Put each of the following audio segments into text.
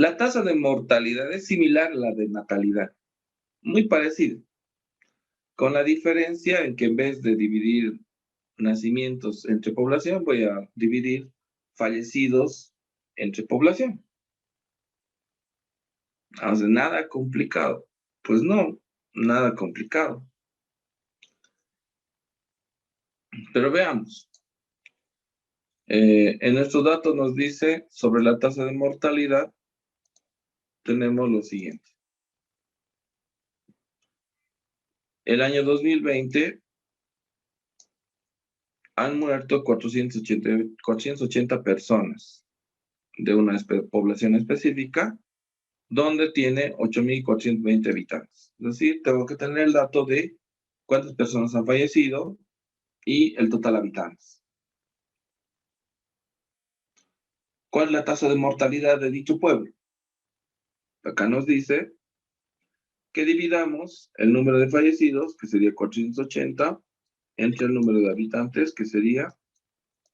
La tasa de mortalidad es similar a la de natalidad, muy parecida, con la diferencia en que en vez de dividir nacimientos entre población, voy a dividir fallecidos entre población. O sea, nada complicado. Pues no, nada complicado. Pero veamos. En nuestro dato nos dice sobre la tasa de mortalidad, tenemos lo siguiente. El año 2020 han muerto 480 personas de una población específica, donde tiene 8.420 habitantes. Es decir, tengo que tener el dato de cuántas personas han fallecido y el total de habitantes. ¿Cuál es la tasa de mortalidad de dicho pueblo? Acá nos dice que dividamos el número de fallecidos, que sería 480, entre el número de habitantes, que sería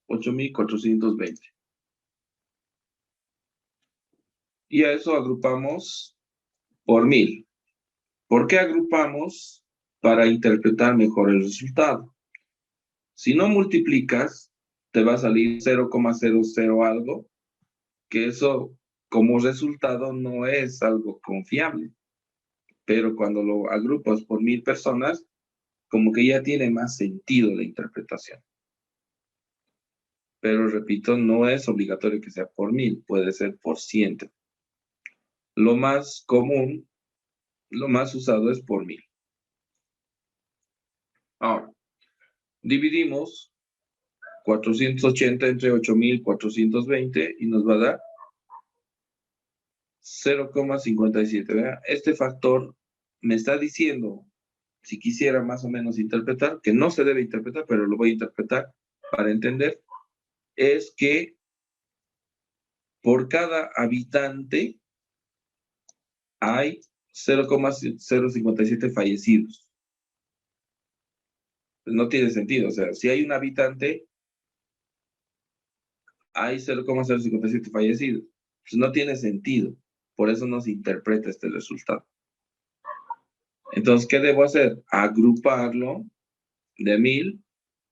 8.420. Y a eso agrupamos por 1.000. ¿Por qué agrupamos? Para interpretar mejor el resultado. Si no multiplicas, te va a salir 0,00 algo, que eso como resultado no es algo confiable. Pero cuando lo agrupas por 1.000 personas, como que ya tiene más sentido la interpretación. Pero repito, no es obligatorio que sea por 1.000, puede ser por 100. Lo más común, lo más usado es por 1.000. Ahora, dividimos 480 entre 8.420 y nos va a dar 0,57. Este factor me está diciendo, si quisiera más o menos interpretar, que no se debe interpretar, pero lo voy a interpretar para entender, es que por cada habitante hay 0,057 fallecidos. No tiene sentido, o sea, si hay un habitante, hay 0,057 fallecidos. Pues no tiene sentido, por eso no se interpreta este resultado. Entonces, ¿qué debo hacer? Agruparlo de 1.000,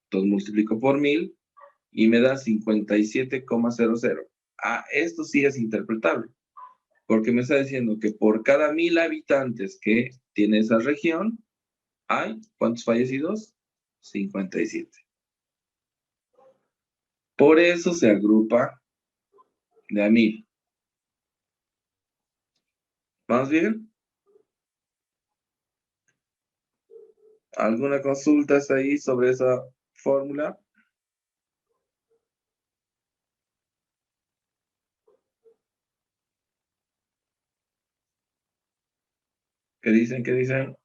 entonces multiplico por 1.000 y me da 57,00. Esto sí es interpretable, porque me está diciendo que por cada 1.000 habitantes que tiene esa región, hay, ¿cuántos fallecidos? 57. Por eso se agrupa de a 1.000. ¿Vamos bien? ¿Alguna consulta ahí sobre esa fórmula? ¿Qué dicen? ¿Qué dicen?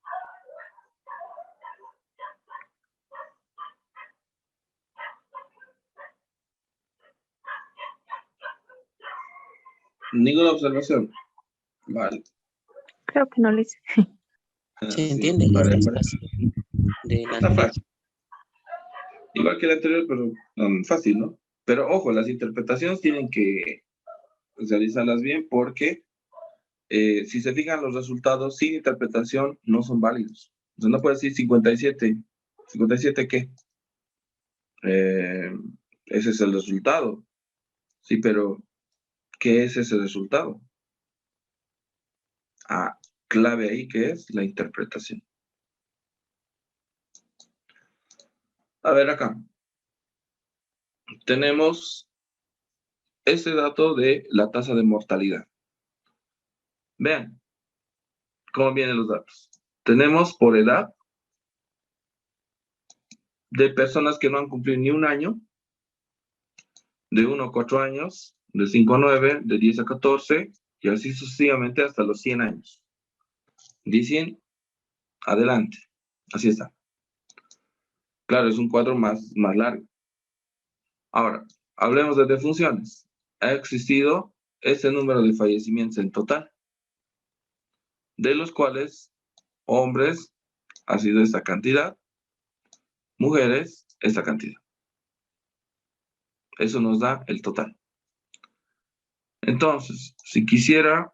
Ninguna observación. Vale. Creo que no lo hice. Se Sí, entiende, vale, es vale. fácil. De la Está anterior. fácil. Igual que el anterior, pero fácil, ¿no? Pero ojo, las interpretaciones tienen que realizarlas bien porque si se fijan los resultados sin interpretación no son válidos. O sea, no puede decir 57. ¿57 qué? Ese es el resultado. Sí, pero ¿qué es ese resultado? Clave ahí que es la interpretación. A ver acá. Tenemos ese dato de la tasa de mortalidad. Vean cómo vienen los datos. Tenemos por edad de personas que no han cumplido ni un año, de 1 a 4 años, de 5 a 9, de 10 a 14, y así sucesivamente hasta los 100 años. De 100, adelante. Así está. Claro, es un cuadro más largo. Ahora, hablemos de defunciones. Ha existido ese número de fallecimientos en total, de los cuales hombres ha sido esta cantidad, mujeres esta cantidad. Eso nos da el total. Entonces, si quisiera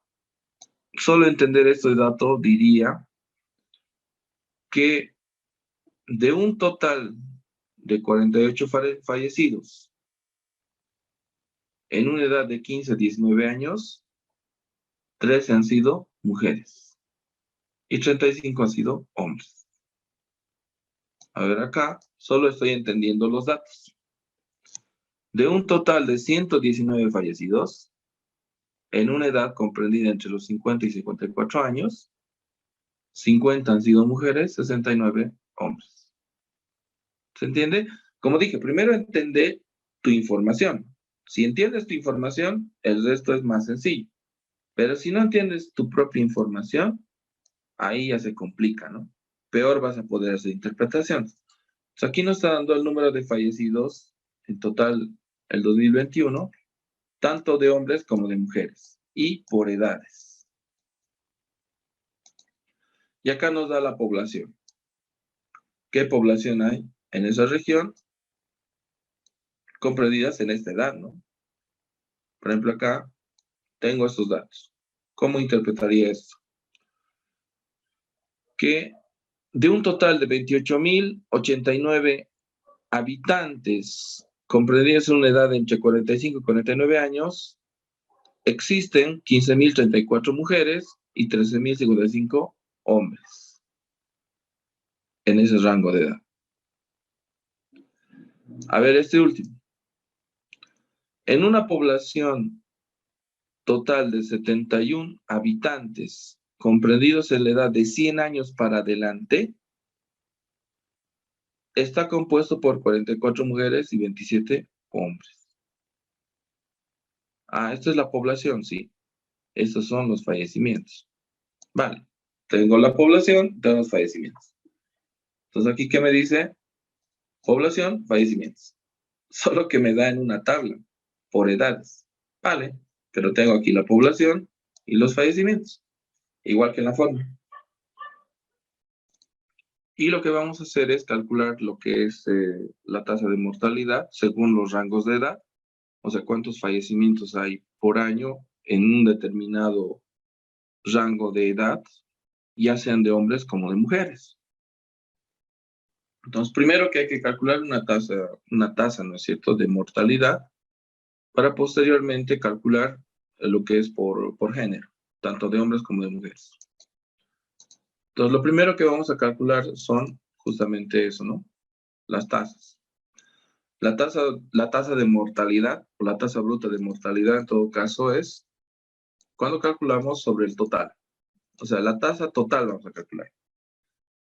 solo entender este dato, diría que de un total de 48 fallecidos en una edad de 15 a 19 años, 13 han sido mujeres y 35 han sido hombres. A ver acá, solo estoy entendiendo los datos. De un total de 119 fallecidos, en una edad comprendida entre los 50 y 54 años, 50 han sido mujeres, 69 hombres. ¿Se entiende? Como dije, primero entiende tu información. Si entiendes tu información, el resto es más sencillo. Pero si no entiendes tu propia información, ahí ya se complica, ¿no? Peor vas a poder hacer interpretaciones. Pues aquí nos está dando el número de fallecidos en total el 2021, tanto de hombres como de mujeres, y por edades. Y acá nos da la población. ¿Qué población hay en esa región comprendidas en esta edad, ¿no? Por ejemplo, acá tengo estos datos. ¿Cómo interpretaría esto? Que de un total de 28.089 habitantes comprendidos en una edad de entre 45 y 49 años, existen 15.034 mujeres y 13.055 hombres en ese rango de edad. A ver, este último. En una población total de 71 habitantes comprendidos en la edad de 100 años para adelante, está compuesto por 44 mujeres y 27 hombres. Ah, esta es la población, sí. Estos son los fallecimientos. Vale. Tengo la población, tengo los fallecimientos. Entonces, ¿aquí qué me dice? Población, fallecimientos. Solo que me da en una tabla, por edades. Vale. Pero tengo aquí la población y los fallecimientos. Igual que en la forma. Y lo que vamos a hacer es calcular lo que es la tasa de mortalidad según los rangos de edad. O sea, cuántos fallecimientos hay por año en un determinado rango de edad, ya sean de hombres como de mujeres. Entonces, primero que hay que calcular una tasa, ¿no es cierto?, de mortalidad, para posteriormente calcular lo que es por género, tanto de hombres como de mujeres. Entonces, lo primero que vamos a calcular son justamente eso, ¿no? Las tasas. La tasa de mortalidad, o la tasa bruta de mortalidad en todo caso es cuando calculamos sobre el total. O sea, la tasa total vamos a calcular.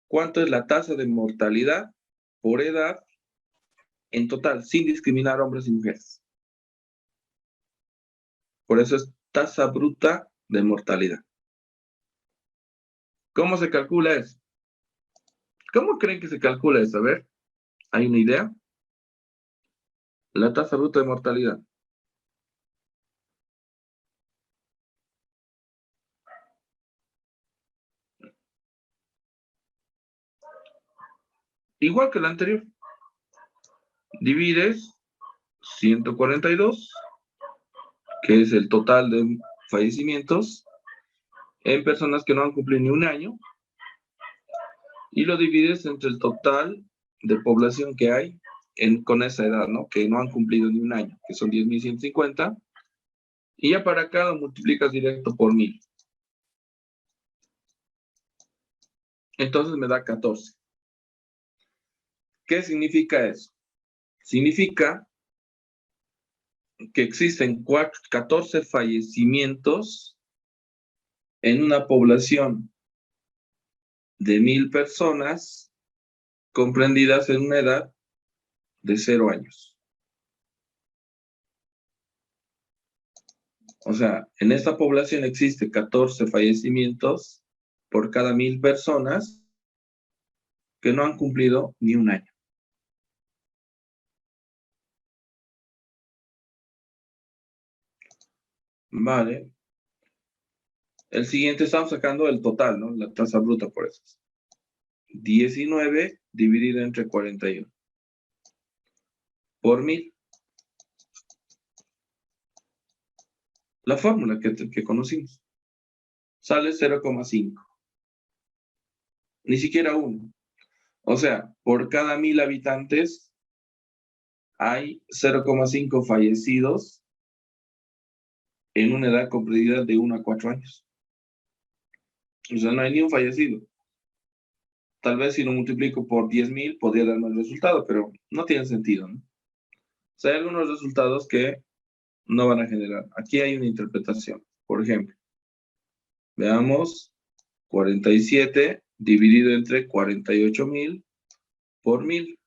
¿Cuánto es la tasa de mortalidad por edad en total, sin discriminar hombres y mujeres? Por eso es tasa bruta de mortalidad. ¿Cómo se calcula eso? ¿Cómo creen que se calcula eso? A ver, ¿hay una idea? La tasa bruta de mortalidad. Igual que la anterior. Divides 142, que es el total de fallecimientos, en personas que no han cumplido ni un año, y lo divides entre el total de población que hay con esa edad, ¿no? Que no han cumplido ni un año, que son 10.150, y ya para acá lo multiplicas directo por 1000. Entonces me da 14. ¿Qué significa eso? Significa que existen 14 fallecimientos en una población de 1000 personas comprendidas en una edad de 0 años. O sea, en esta población existe 14 fallecimientos por cada 1000 personas que no han cumplido ni un año. Vale. El siguiente estamos sacando el total, ¿no? La tasa bruta por eso. 19 dividido entre 41. Por 1000. la fórmula que conocimos. Sale 0,5. Ni siquiera 1. O sea, por cada 1000 habitantes hay 0,5 fallecidos en una edad comprendida de 1 a 4 años. O sea, no hay ni un fallecido. Tal vez si lo multiplico por 10,000 podría darme el resultado, pero no tiene sentido, ¿no? O sea, hay algunos resultados que no van a generar. Aquí hay una interpretación. Por ejemplo, veamos 47 dividido entre 48,000 por 1000.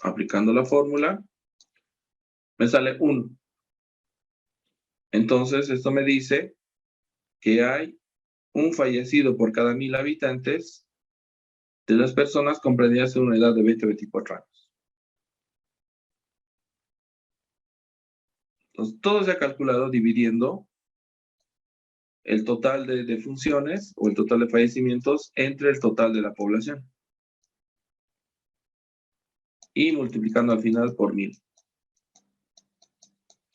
Aplicando la fórmula, me sale 1. Entonces, esto me dice que hay un fallecido por cada 1000 habitantes de las personas comprendidas en una edad de 20 a 24 años. Entonces, todo se ha calculado dividiendo el total de funciones o el total de fallecimientos entre el total de la población. Y multiplicando al final por 1000.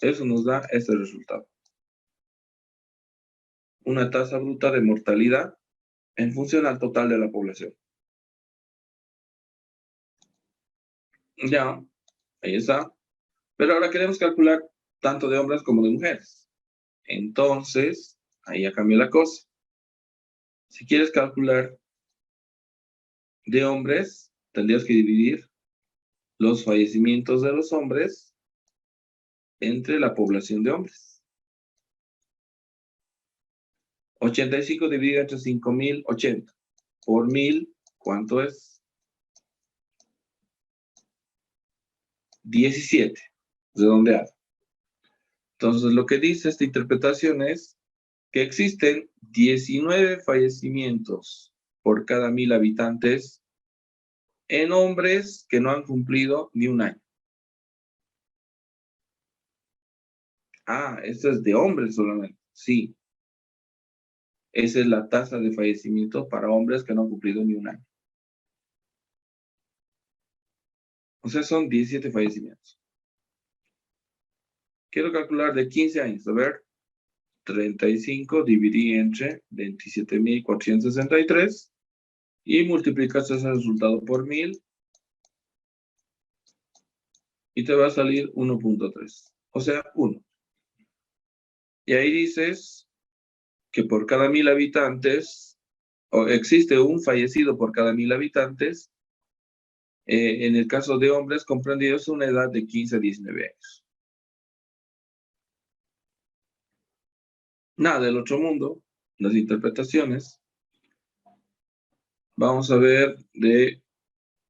Eso nos da este resultado. Una tasa bruta de mortalidad en función al total de la población. Ya, ahí está. Pero ahora queremos calcular tanto de hombres como de mujeres. Entonces, ahí ya cambió la cosa. Si quieres calcular de hombres, tendrías que dividir los fallecimientos de los hombres entre la población de hombres. 85 dividido entre 5,080 por 1000, ¿cuánto es? 17, redondeado. Entonces, lo que dice esta interpretación es que existen 19 fallecimientos por cada 1000 habitantes en hombres que no han cumplido ni un año. Ah, esto es de hombres solamente. Sí. Esa es la tasa de fallecimiento para hombres que no han cumplido ni un año. O sea, son 17 fallecimientos. Quiero calcular de 15 años. A ver, 35 dividí entre 27,463 y multiplicas ese resultado por 1000 y te va a salir 1,3. O sea, 1. Y ahí dices que por cada 1000 habitantes, o existe un fallecido por cada 1000 habitantes, en el caso de hombres comprendidos una edad de 15 a 19 años. Nada del otro mundo, las interpretaciones. Vamos a ver de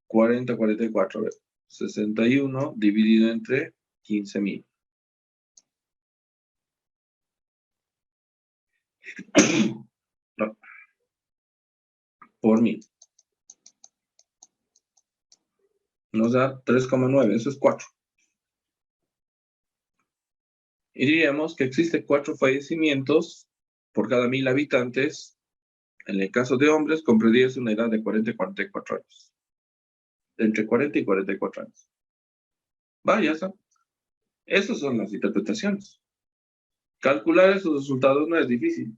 40 a 44, a ver, 61 dividido entre 15,000. No, por 1000. Nos da 3,9, eso es 4. Y diríamos que existe 4 fallecimientos por cada 1000 habitantes, en el caso de hombres, comprendidos una edad de 40 y 44 años. Entre 40 y 44 años. Ya está. Esas son las interpretaciones. Calcular esos resultados no es difícil,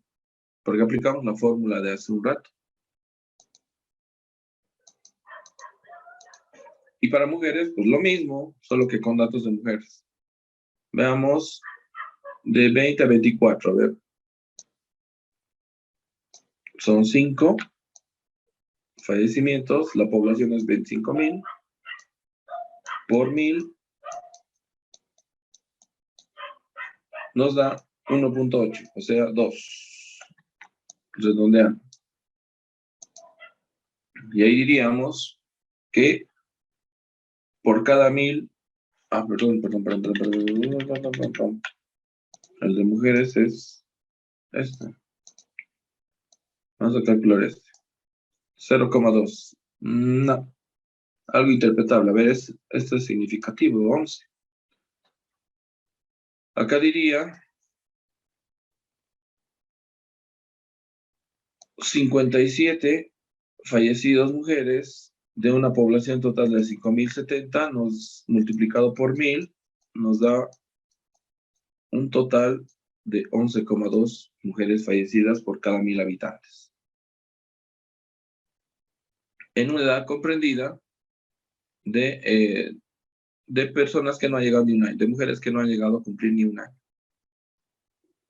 porque aplicamos la fórmula de hace un rato. Y para mujeres, pues lo mismo, solo que con datos de mujeres. Veamos de 20 a 24, a ver. Son 5 fallecimientos, la población es 25,000 por 1000 nos da 1,8, o sea, 2. Redondeando. Y ahí diríamos que por cada 1000, perdón. El de mujeres es este. Vamos a calcular este. 0,2. No. Algo interpretable. A ver, esto es significativo, 11. Acá diría 57 fallecidos mujeres de una población total de 5,070, multiplicado por 1000, nos da un total de 11,2 mujeres fallecidas por cada 1.000 habitantes. En una edad comprendida de personas que no han llegado ni un año, de mujeres que no han llegado a cumplir ni un año.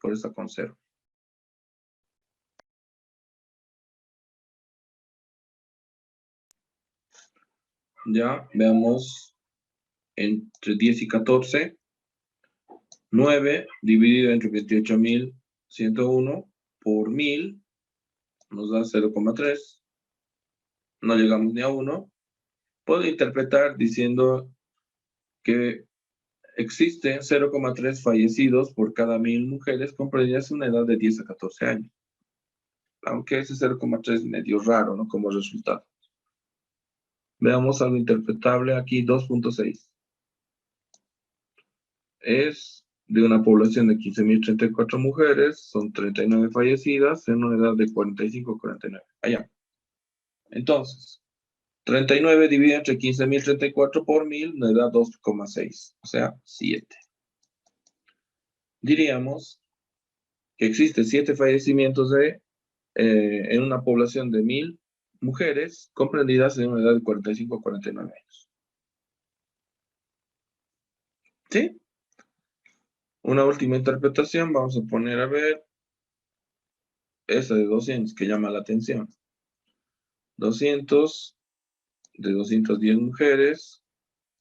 Por eso con 0. Ya, veamos entre 10 y 14. 9 dividido entre 28.101 por 1.000 nos da 0,3. No llegamos ni a 1. Puedo interpretar diciendo que existen 0,3 fallecidos por cada 1.000 mujeres comprendidas en una edad de 10 a 14 años. Aunque ese 0,3 es medio raro, ¿no? Como resultado. Veamos algo interpretable aquí, 2.6. Es de una población de 15.034 mujeres, son 39 fallecidas en una edad de 45 a 49. Allá. Entonces, 39 dividido entre 15.034 por 1.000 nos da 2,6, o sea, 7. Diríamos que existe 7 fallecimientos en una población de 1.000 mujeres comprendidas en una edad de 45 a 49 años. ¿Sí? Una última interpretación, vamos a poner a ver esa de 200 que llama la atención. 200 de 210 mujeres,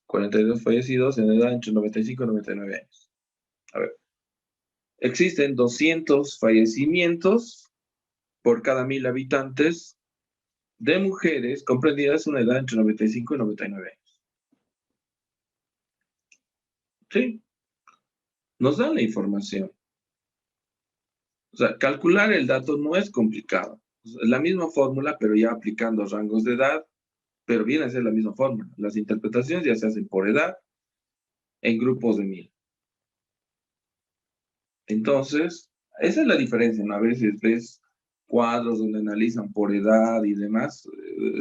42 fallecidos en edad entre 95 y 99 años. A ver, existen 200 fallecimientos por cada 1.000 habitantes de mujeres comprendidas en una edad entre 95 y 99 años. ¿Sí? Nos dan la información. O sea, calcular el dato no es complicado. Es la misma fórmula, pero ya aplicando rangos de edad, pero viene a ser la misma fórmula. Las interpretaciones ya se hacen por edad en grupos de 1.000. Entonces, esa es la diferencia, ¿no? A veces ves cuadros donde analizan por edad y demás.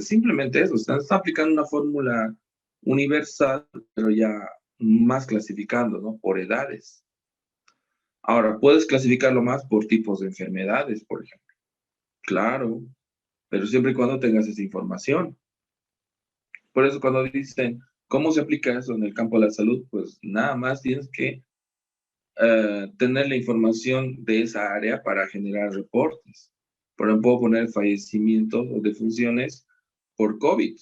Simplemente eso, están aplicando una fórmula universal, pero ya más clasificando, ¿no? Por edades. Ahora, puedes clasificarlo más por tipos de enfermedades, por ejemplo. Claro, pero siempre y cuando tengas esa información. Por eso cuando dicen, ¿cómo se aplica eso en el campo de la salud? Pues nada más tienes que tener la información de esa área para generar reportes. Por ejemplo, puedo poner fallecimientos o defunciones por COVID.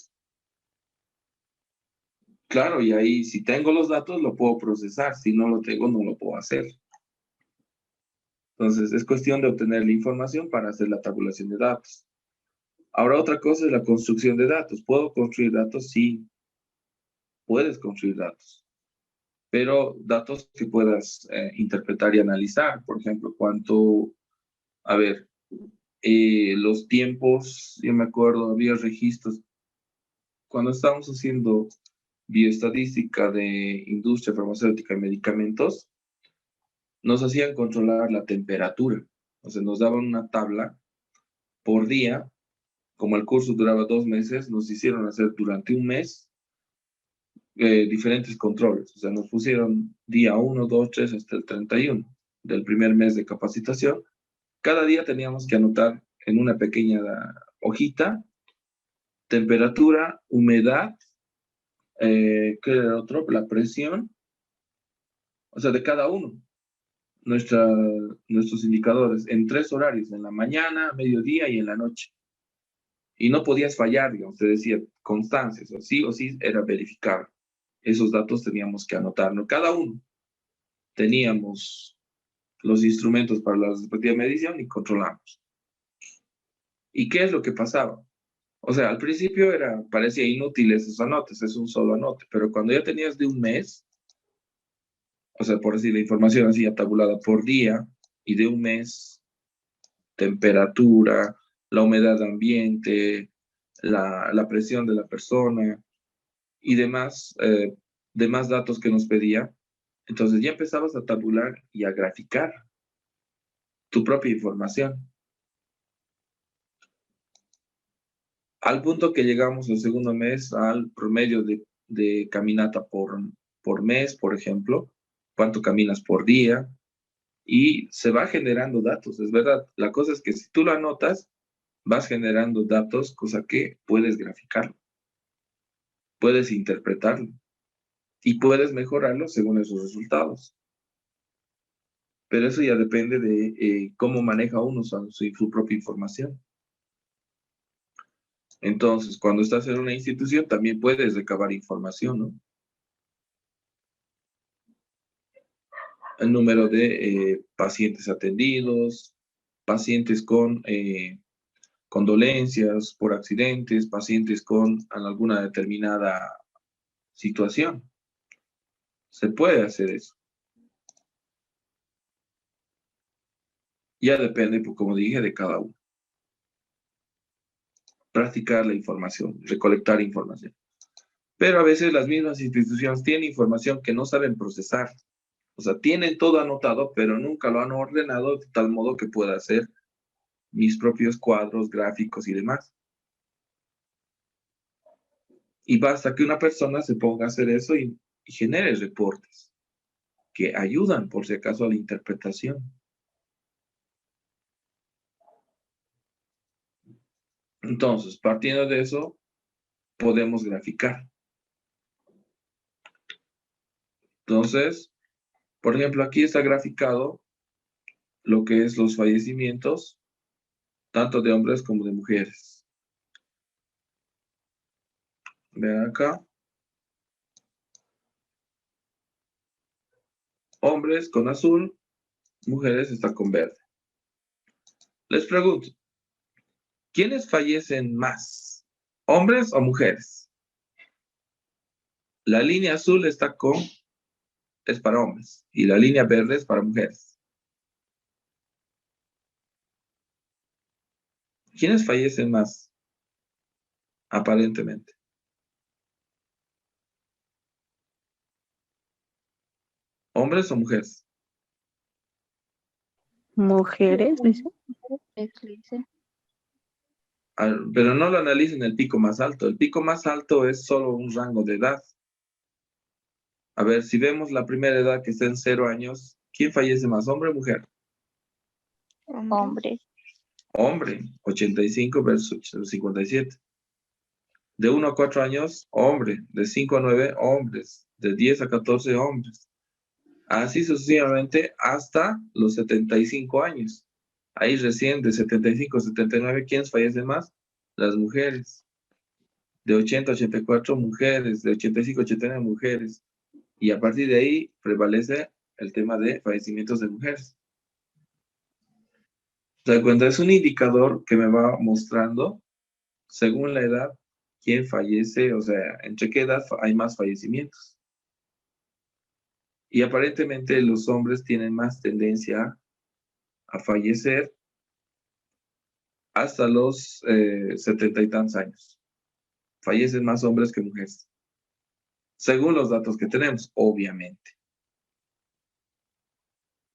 Claro, y ahí si tengo los datos lo puedo procesar, si no lo tengo no lo puedo hacer. Entonces es cuestión de obtener la información para hacer la tabulación de datos. Ahora otra cosa es la construcción de datos. ¿Puedo construir datos? Sí, puedes construir datos. Pero datos que puedas interpretar y analizar. Por ejemplo, a ver, los tiempos, yo me acuerdo, había registros. Cuando estábamos haciendo bioestadística de industria farmacéutica y medicamentos, nos hacían controlar la temperatura. O sea, nos daban una tabla por día. Como el curso duraba 2 meses, nos hicieron hacer durante un mes diferentes controles. O sea, nos pusieron día 1, 2, 3 hasta el 31 del primer mes de capacitación. Cada día teníamos que anotar en una pequeña hojita temperatura, humedad, ¿qué era otro? La presión, o sea, de cada uno. Nuestros indicadores en 3 horarios, en la mañana, mediodía y en la noche. Y no podías fallar, digamos, te decía constancias, o sí era verificable. Esos datos teníamos que anotarnos cada uno. Teníamos los instrumentos para la respectiva medición y controlamos. ¿Y qué es lo que pasaba? O sea, al principio parecía inútil esos anotes, es un solo anote, pero cuando ya tenías de un mes, o sea, por decir la información así ya tabulada por día, y de un mes, temperatura, la humedad ambiente, la presión de la persona y demás datos que nos pedía, entonces ya empezabas a tabular y a graficar tu propia información. Al punto que llegamos el segundo mes al promedio de caminata por mes, por ejemplo, cuánto caminas por día, y se va generando datos, es verdad. La cosa es que si tú lo anotas, vas generando datos, cosa que puedes graficarlo, puedes interpretarlo y puedes mejorarlo según esos resultados. Pero eso ya depende de cómo maneja uno su propia información. Entonces, cuando estás en una institución, también puedes recabar información, ¿no? El número de pacientes atendidos, pacientes con dolencias por accidentes, pacientes con alguna determinada situación. Se puede hacer eso. Ya depende, pues, como dije, de cada uno. Practicar la información, recolectar información. Pero a veces las mismas instituciones tienen información que no saben procesar. O sea, tienen todo anotado, pero nunca lo han ordenado de tal modo que pueda hacer mis propios cuadros, gráficos y demás. Y basta que una persona se ponga a hacer eso y genere reportes que ayudan, por si acaso, a la interpretación. Entonces, partiendo de eso, podemos graficar. Entonces, por ejemplo, aquí está graficado lo que es los fallecimientos, tanto de hombres como de mujeres. Vean acá. Hombres con azul, mujeres está con verde. Les pregunto, ¿quiénes fallecen más? ¿Hombres o mujeres? La línea azul es para hombres y la línea verde es para mujeres. ¿Quiénes fallecen más? Aparentemente. ¿Hombres o mujeres? Mujeres, dice. Pero no lo analicen el pico más alto. El pico más alto es solo un rango de edad. A ver, si vemos la primera edad que está en 0 años, ¿quién fallece más, hombre o mujer? Hombre. Hombre, 85 versus 57. De 1 a 4 años, hombre. De 5 a 9, hombres. De 10 a 14, hombres. Así sucesivamente hasta los 75 años. Ahí recién de 75 a 79, ¿quiénes fallecen más? Las mujeres. De 80 a 84, mujeres. De 85 a 89, mujeres. Y a partir de ahí prevalece el tema de fallecimientos de mujeres. ¿Se da cuenta? Es un indicador que me va mostrando, según la edad, quién fallece, o sea, entre qué edad hay más fallecimientos. Y aparentemente los hombres tienen más tendencia a fallecer hasta los 70 y tantos años. Fallecen más hombres que mujeres. Según los datos que tenemos, obviamente.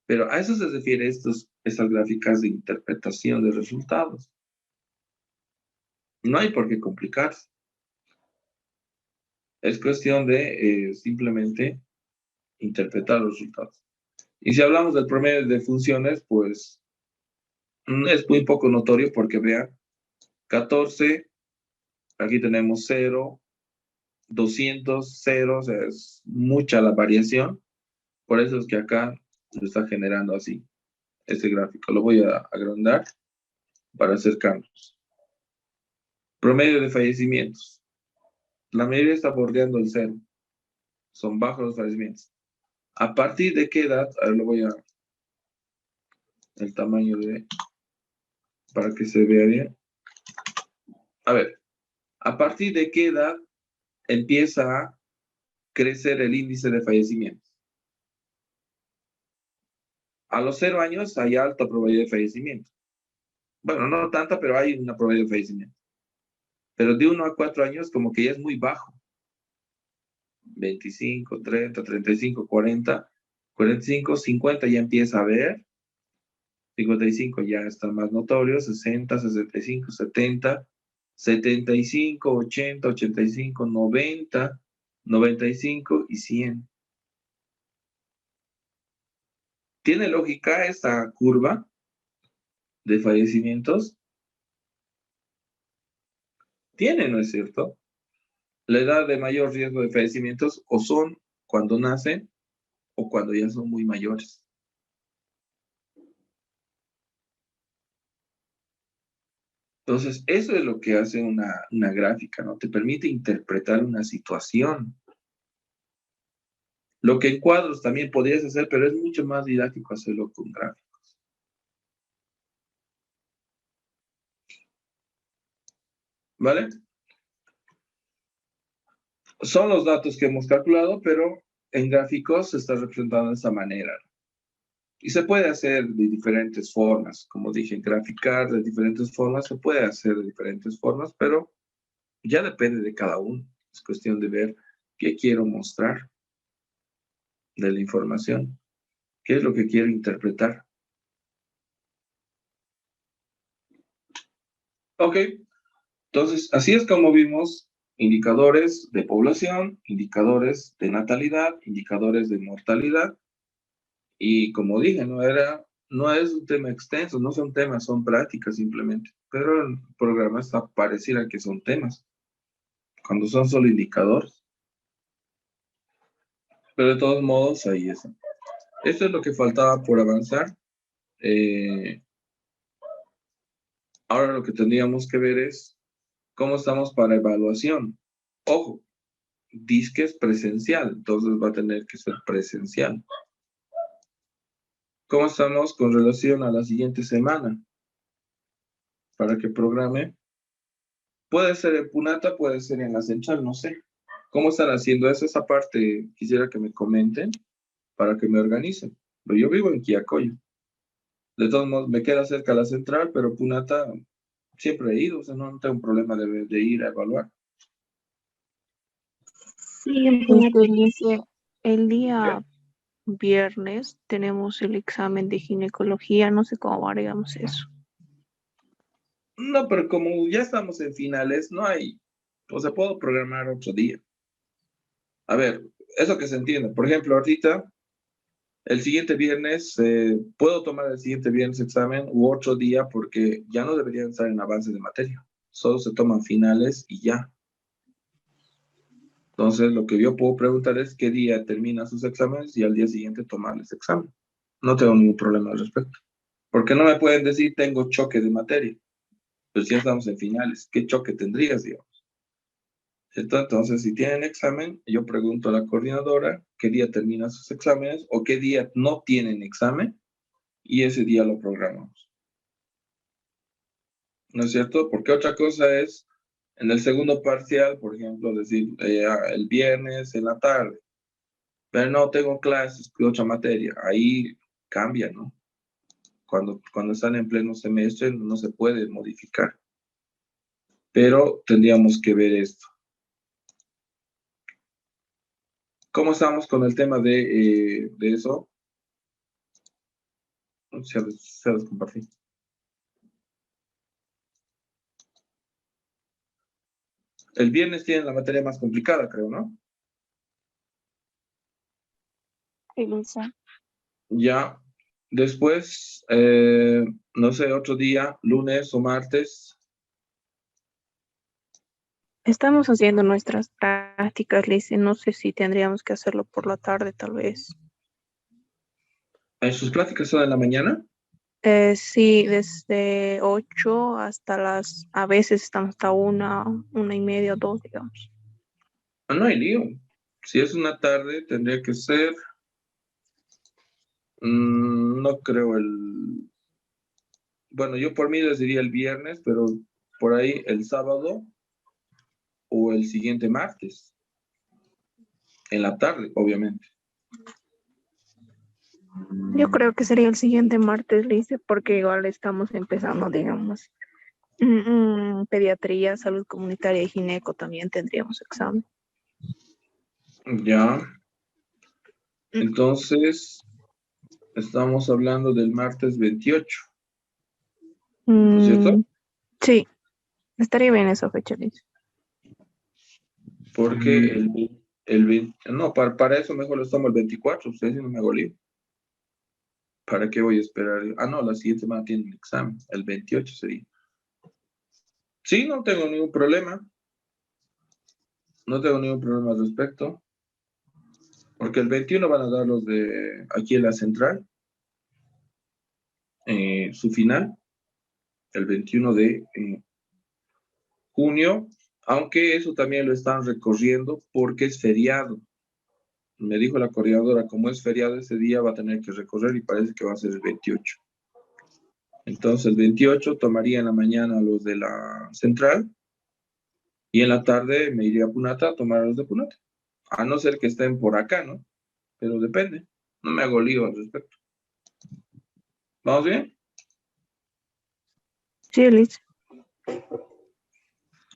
Pero a eso se refiere estas gráficas de interpretación de resultados. No hay por qué complicarse. Es cuestión de simplemente interpretar los resultados. Y si hablamos del promedio de funciones, pues es muy poco notorio porque vean, 14, aquí tenemos 0, 200, 0, o sea, es mucha la variación. Por eso es que acá lo está generando así, este gráfico. Lo voy a agrandar para acercarnos. Promedio de fallecimientos. La mayoría está bordeando el 0. Son bajos los fallecimientos. ¿A partir de qué edad? A ver, lo voy a... El tamaño para que se vea bien. A ver, ¿a partir de qué edad empieza a crecer el índice de fallecimientos? A los 0 años hay alta probabilidad de fallecimiento. Bueno, no tanta, pero hay una probabilidad de fallecimiento. Pero de 1 a 4 años como que ya es muy bajo. 25, 30, 35, 40, 45, 50 ya empieza a ver. 55 ya está más notorio. 60, 65, 70, 75, 80, 85, 90, 95 y 100. ¿Tiene lógica esta curva de fallecimientos? Tiene, ¿no es cierto? La edad de mayor riesgo de fallecimientos o son cuando nacen o cuando ya son muy mayores. Entonces, eso es lo que hace una gráfica, ¿no? Te permite interpretar una situación. Lo que en cuadros también podrías hacer, pero es mucho más didáctico hacerlo con gráficos. ¿Vale? Son los datos que hemos calculado, pero en gráficos se está representado de esa manera. Y se puede hacer de diferentes formas. Como dije, graficar de diferentes formas, se puede hacer de diferentes formas, pero ya depende de cada uno. Es cuestión de ver qué quiero mostrar de la información, qué es lo que quiero interpretar. Ok, entonces así es como vimos indicadores de población, indicadores de natalidad, indicadores de mortalidad. Y como dije, no es un tema extenso, no son temas, son prácticas simplemente. Pero el programa está pareciera que son temas, cuando son solo indicadores. Pero de todos modos, ahí es. Esto es lo que faltaba por avanzar. Ahora lo que tendríamos que ver es cómo estamos para evaluación. Ojo, dice que es presencial, entonces va a tener que ser presencial. ¿Cómo estamos con relación a la siguiente semana? Para que programe. Puede ser en Punata, puede ser en la Central, no sé. ¿Cómo están haciendo eso? Esa parte quisiera que me comenten para que me organicen. Pero yo vivo en Quiacoyo. De todos modos, me queda cerca la Central, pero Punata siempre he ido, o sea, no tengo un problema de ir a evaluar. Sí, dice, el día viernes tenemos el examen de ginecología, no sé cómo haríamos eso. No, pero como ya estamos en finales, no hay, o sea, puedo programar otro día. A ver, eso que se entiende. Por ejemplo, ahorita, el siguiente viernes, puedo tomar el siguiente viernes examen u otro día porque ya no deberían estar en avances de materia. Solo se toman finales y ya. Entonces, lo que yo puedo preguntar es qué día termina sus exámenes y al día siguiente tomarles examen. No tengo ningún problema al respecto. Porque no me pueden decir tengo choque de materia. Pero si ya estamos en finales, ¿qué choque tendrías, digamos? ¿Cierto? Entonces, si tienen examen, yo pregunto a la coordinadora qué día terminan sus exámenes o qué día no tienen examen y ese día lo programamos. ¿No es cierto? Porque otra cosa es, en el segundo parcial, por ejemplo, decir el viernes en la tarde, pero no tengo clases de otra materia. Ahí cambia, ¿no? Cuando están en pleno semestre no se puede modificar. Pero tendríamos que ver esto. ¿Cómo estamos con el tema de eso? Se los compartí. El viernes tienen la materia más complicada, creo, ¿no? Elisa. Ya. Después, no sé, otro día, lunes o martes. Estamos haciendo nuestras prácticas, Lice. No sé si tendríamos que hacerlo por la tarde, tal vez. ¿En sus pláticas son en la mañana? Sí, desde 8 hasta a veces estamos hasta 1:30, 2, digamos. Ah, no hay lío. Si es una tarde, tendría que ser, no creo bueno, yo por mí les diría el viernes, pero por ahí el sábado o el siguiente martes, en la tarde, obviamente. Yo creo que sería el siguiente martes, Lice, porque igual estamos empezando, digamos. Pediatría, salud comunitaria y gineco también tendríamos examen. Ya, entonces estamos hablando del martes 28, ¿no es cierto? Sí, estaría bien esa fecha, Lice. Porque no, para eso mejor lo tomo el 24, ustedes no me hago lío. ¿Para qué voy a esperar? Ah, no, la siguiente semana tiene el examen, el 28 sería. Sí, no tengo ningún problema. No tengo ningún problema al respecto. Porque el 21 van a dar los de aquí en la central. Su final. El 21 de junio. Aunque eso también lo están recorriendo porque es feriado. Me dijo la coordinadora, como es feriado ese día va a tener que recorrer y parece que va a ser el 28. Entonces el 28 tomaría en la mañana los de la central y en la tarde me iría a Punata a tomar los de Punata. A no ser que estén por acá, ¿no? Pero depende. No me hago lío al respecto. ¿Vamos bien? Sí, Liz.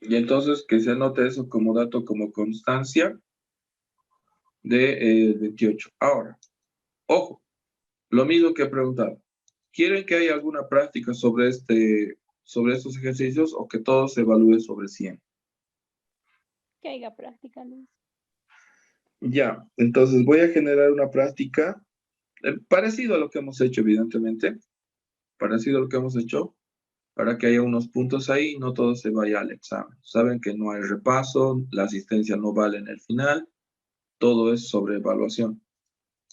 Y entonces que se anote eso como dato, como constancia de 28. Ahora, ojo, lo mismo que he preguntado. ¿Quieren que haya alguna práctica sobre estos ejercicios o que todo se evalúe sobre 100? Que haya práctica, Luis. Ya, entonces voy a generar una práctica parecido a lo que hemos hecho, evidentemente. Parecido a lo que hemos hecho, para que haya unos puntos ahí y no todo se vaya al examen. Saben que no hay repaso, la asistencia no vale en el final, todo es sobre evaluación.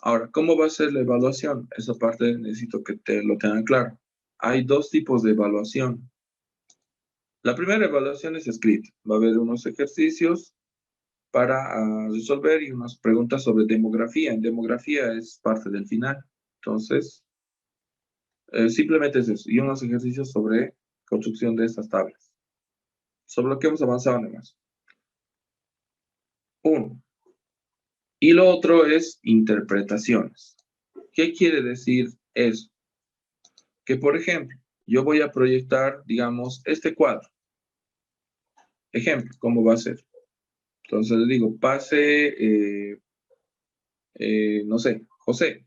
Ahora, ¿cómo va a ser la evaluación? Esa parte necesito que lo tengan claro. Hay dos tipos de evaluación. La primera evaluación es escrita. Va a haber unos ejercicios para resolver y unas preguntas sobre demografía. En demografía es parte del final. Entonces, simplemente es eso. Y unos ejercicios sobre construcción de estas tablas. Sobre lo que hemos avanzado además. Uno. Y lo otro es interpretaciones. ¿Qué quiere decir eso? Que, por ejemplo, yo voy a proyectar, digamos, este cuadro. Ejemplo, ¿cómo va a ser? Entonces le digo, pase, no sé, José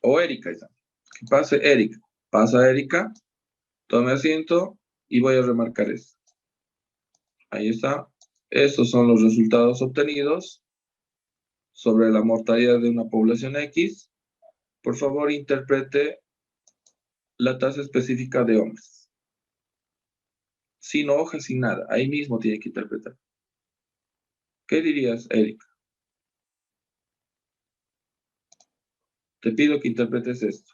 o Erika. Que pase Erika. Pasa Erika, tome asiento y voy a remarcar esto. Ahí está. Estos son los resultados obtenidos sobre la mortalidad de una población X. Por favor, interprete la tasa específica de hombres. Sin hoja, sin nada. Ahí mismo tiene que interpretar. ¿Qué dirías, Erika? Te pido que interpretes esto.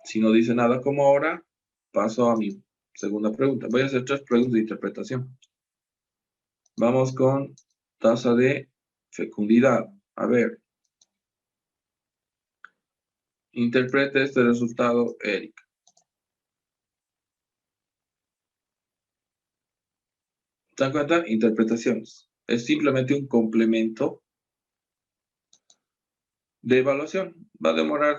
Si no dice nada como ahora, paso a mi segunda pregunta. Voy a hacer 3 preguntas de interpretación. Vamos con tasa de fecundidad. A ver. Interprete este resultado, Erika. ¿Se dan cuenta? Interpretaciones. Es simplemente un complemento de evaluación. Va a demorar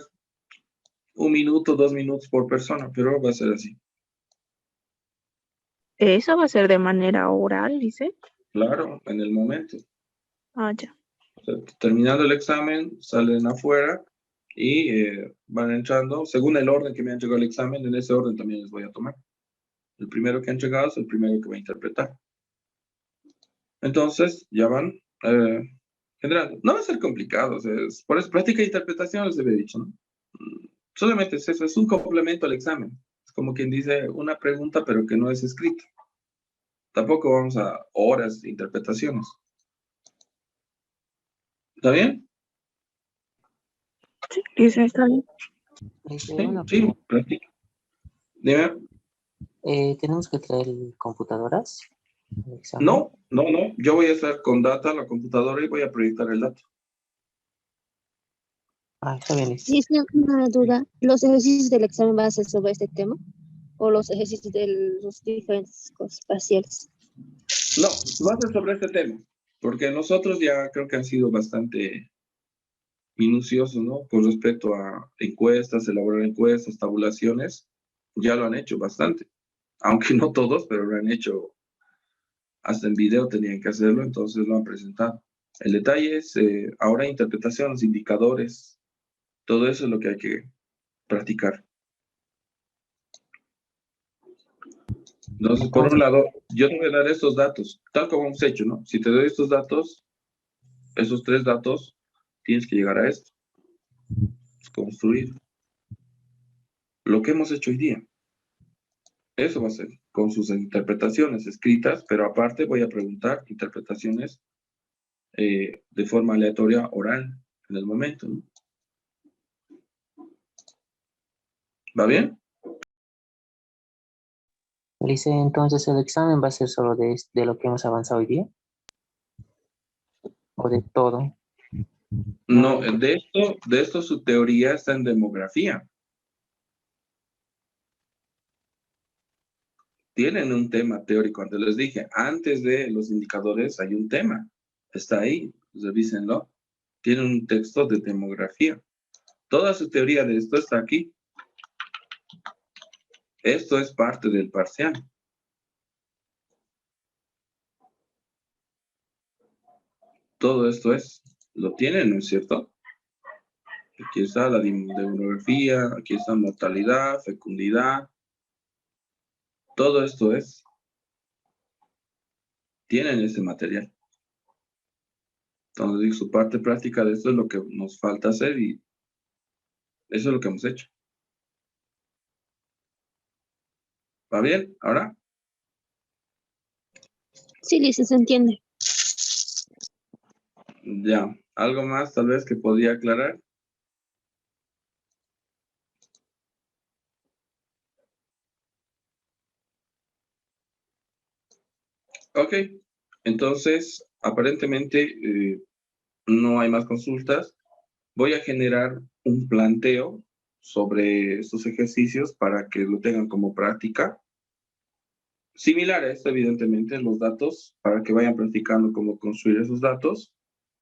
1 minuto, 2 minutos por persona, pero va a ser así. Eso va a ser de manera oral, dice. Claro, en el momento. Ah, ya. O sea, terminando el examen, salen afuera y van entrando, según el orden que me han entregado el examen, en ese orden también les voy a tomar. El primero que han entregado es el primero que va a interpretar. Entonces, ya van generando. No va a ser complicado, o sea, por eso práctica e interpretación les había dicho, ¿no? Solamente es eso, es un complemento al examen. Es como quien dice una pregunta, pero que no es escrita. Tampoco vamos a horas de interpretaciones. ¿Está bien? Sí, dice, está bien. Una Sí, pregunta. práctica. Dime. ¿Tenemos que traer computadoras al examen? No. Yo voy a estar con data, la computadora y voy a proyectar el dato. Ah, está bien, listo. Sí, sí, una duda. ¿Los ejercicios del examen van a ser sobre este tema? ¿O los ejercicios de los diferentes cosas parciales? No, va a ser sobre este tema, porque nosotros ya creo que han sido bastante minuciosos, ¿no? Con respecto a encuestas, elaborar encuestas, tabulaciones, ya lo han hecho bastante. Aunque no todos, pero lo han hecho, hasta en video tenían que hacerlo, entonces lo han presentado. El detalle es ahora interpretaciones, indicadores, todo eso es lo que hay que practicar. Entonces, por un lado, yo te voy a dar estos datos, tal como hemos hecho, ¿no? Si te doy estos datos, esos 3 datos, tienes que llegar a esto. Construir. Lo que hemos hecho hoy día. Eso va a ser, con sus interpretaciones escritas, pero aparte voy a preguntar interpretaciones de forma aleatoria oral en el momento, ¿no? ¿Va bien? Dice, entonces el examen va a ser solo de lo que hemos avanzado hoy día. O de todo. No, de esto su teoría está en demografía. Tienen un tema teórico. Antes les dije, antes de los indicadores hay un tema. Está ahí, revísenlo. Tienen un texto de demografía. Toda su teoría de esto está aquí. Esto es parte del parcial. Todo esto lo tienen, ¿no es cierto? Aquí está la demografía, aquí está mortalidad, fecundidad. Todo esto tienen ese material. Entonces, su parte práctica de esto es lo que nos falta hacer y eso es lo que hemos hecho. ¿Va bien? ¿Ahora? Sí, Lice, se entiende. Ya. ¿Algo más tal vez que podría aclarar? Ok. Entonces, aparentemente no hay más consultas. Voy a generar un planteo sobre estos ejercicios para que lo tengan como práctica. Similar a esto, evidentemente, los datos, para que vayan practicando cómo construir esos datos.